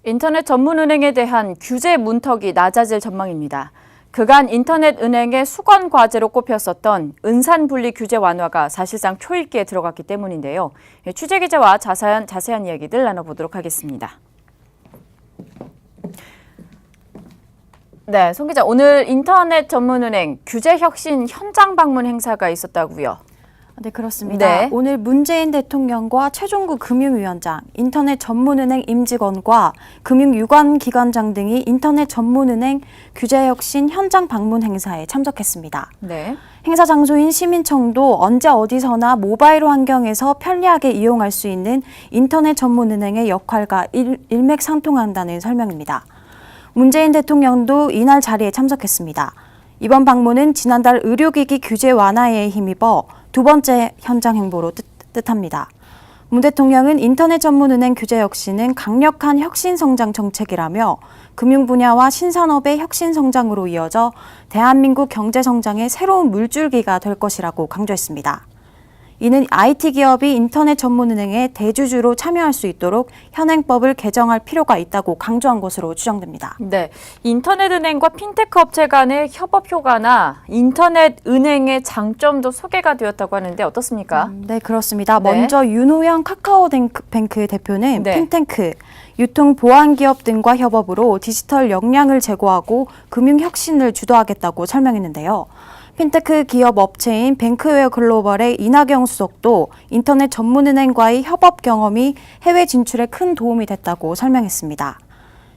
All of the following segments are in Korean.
인터넷 전문은행에 대한 규제 문턱이 낮아질 전망입니다. 그간 인터넷 은행의 수건 과제로 꼽혔었던 은산분리 규제 완화가 사실상 초읽기에 들어갔기 때문인데요. 취재기자와 자세한 이야기들 나눠보도록 하겠습니다. 네, 송 기자, 오늘 인터넷 전문은행 규제혁신 현장 방문 행사가 있었다고요? 네, 그렇습니다. 네. 오늘 문재인 대통령과 최종구 금융위원장, 인터넷 전문은행 임직원과 금융유관기관장 등이 인터넷 전문은행 규제혁신 현장 방문 행사에 참석했습니다. 네. 행사 장소인 시민청도 언제 어디서나 모바일 환경에서 편리하게 이용할 수 있는 인터넷 전문은행의 역할과 일맥상통한다는 설명입니다. 문재인 대통령도 이날 자리에 참석했습니다. 이번 방문은 지난달 의료기기 규제 완화에 힘입어 두 번째 현장 행보로 뜻합니다. 문 대통령은 인터넷 전문은행 규제 혁신은 강력한 혁신성장 정책이라며 금융 분야와 신산업의 혁신성장으로 이어져 대한민국 경제성장의 새로운 물줄기가 될 것이라고 강조했습니다. 이는 IT 기업이 인터넷 전문은행에 대주주로 참여할 수 있도록 현행법을 개정할 필요가 있다고 강조한 것으로 추정됩니다. 네, 인터넷 은행과 핀테크 업체 간의 협업 효과나 인터넷 은행의 장점도 소개가 되었다고 하는데 어떻습니까? 네, 그렇습니다. 네. 먼저 윤호영 카카오뱅크 대표는 네. 핀테크, 유통 보안 기업 등과 협업으로 디지털 역량을 제고하고 금융 혁신을 주도하겠다고 설명했는데요. 핀테크 기업 업체인 뱅크웨어 글로벌의 이나경 수석도 인터넷 전문은행과의 협업 경험이 해외 진출에 큰 도움이 됐다고 설명했습니다.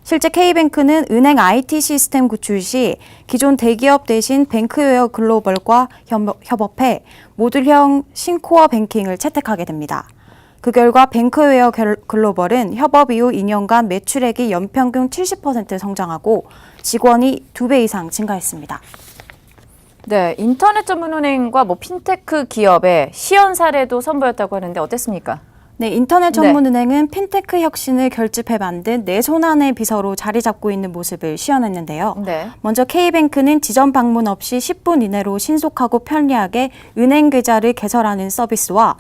실제 K뱅크는 은행 IT 시스템 구출 시 기존 대기업 대신 뱅크웨어 글로벌과 협업해 모듈형 신코어 뱅킹을 채택하게 됩니다. 그 결과 뱅크웨어 글로벌은 협업 이후 2년간 매출액이 연평균 70% 성장하고 직원이 2배 이상 증가했습니다. 네, 인터넷 전문은행과 핀테크 기업의 시연 사례도 선보였다고 하는데 어땠습니까? 네, 인터넷 전문은행은 핀테크 혁신을 결집해 만든 내 손안의 비서로 자리 잡고 있는 모습을 시연했는데요. 네. 먼저 K뱅크는 지점 방문 없이 10분 이내로 신속하고 편리하게 은행 계좌를 개설하는 서비스와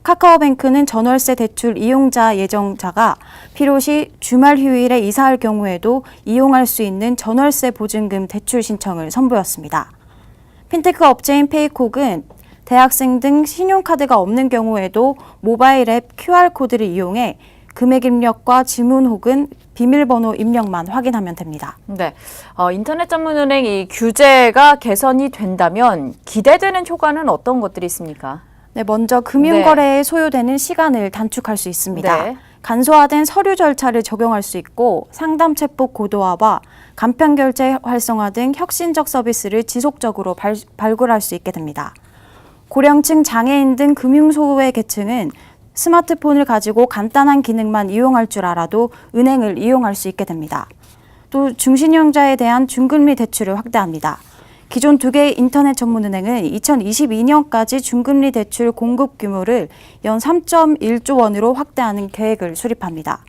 카카오뱅크는 전월세 대출 이용자 예정자가 필요시 주말 휴일에 이사할 경우에도 이용할 수 있는 전월세 보증금 대출 신청을 선보였습니다. 핀테크 업체인 페이콕은 대학생 등 신용카드가 없는 경우에도 모바일 앱 QR코드를 이용해 금액 입력과 지문 혹은 비밀번호 입력만 확인하면 됩니다. 네, 인터넷 전문은행 이 규제가 개선이 된다면 기대되는 효과는 어떤 것들이 있습니까? 네, 먼저 금융거래에 소요되는 시간을 단축할 수 있습니다. 네. 간소화된 서류 절차를 적용할 수 있고 상담 챗봇 고도화와 간편결제 활성화 등 혁신적 서비스를 지속적으로 발굴할 수 있게 됩니다. 고령층, 장애인 등 금융소외 계층은 스마트폰을 가지고 간단한 기능만 이용할 줄 알아도 은행을 이용할 수 있게 됩니다. 또 중신용자에 대한 중금리 대출을 확대합니다. 기존 2개의 인터넷 전문은행은 2022년까지 중금리 대출 공급 규모를 연 3.1조 원으로 확대하는 계획을 수립합니다.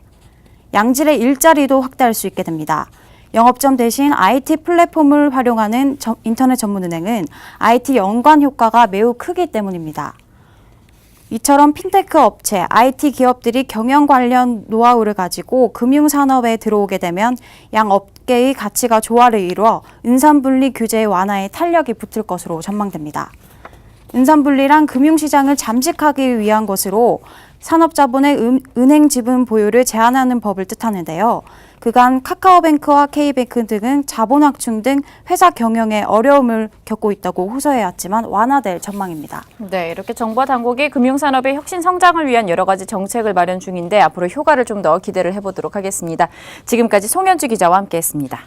양질의 일자리도 확대할 수 있게 됩니다. 영업점 대신 IT 플랫폼을 활용하는 인터넷 전문은행은 IT 연관 효과가 매우 크기 때문입니다. 이처럼 핀테크 업체, IT 기업들이 경영 관련 노하우를 가지고 금융산업에 들어오게 되면 양 업계의 가치가 조화를 이루어 은산분리 규제 완화에 탄력이 붙을 것으로 전망됩니다. 은산분리란 금융시장을 잠식하기 위한 것으로 산업자본의 은행 지분 보유를 제한하는 법을 뜻하는데요. 그간 카카오뱅크와 K뱅크 등은 자본 확충 등 회사 경영에 어려움을 겪고 있다고 호소해왔지만 완화될 전망입니다. 네, 이렇게 정부와 당국이 금융산업의 혁신 성장을 위한 여러 가지 정책을 마련 중인데 앞으로 효과를 좀 더 기대를 해보도록 하겠습니다. 지금까지 송현주 기자와 함께했습니다.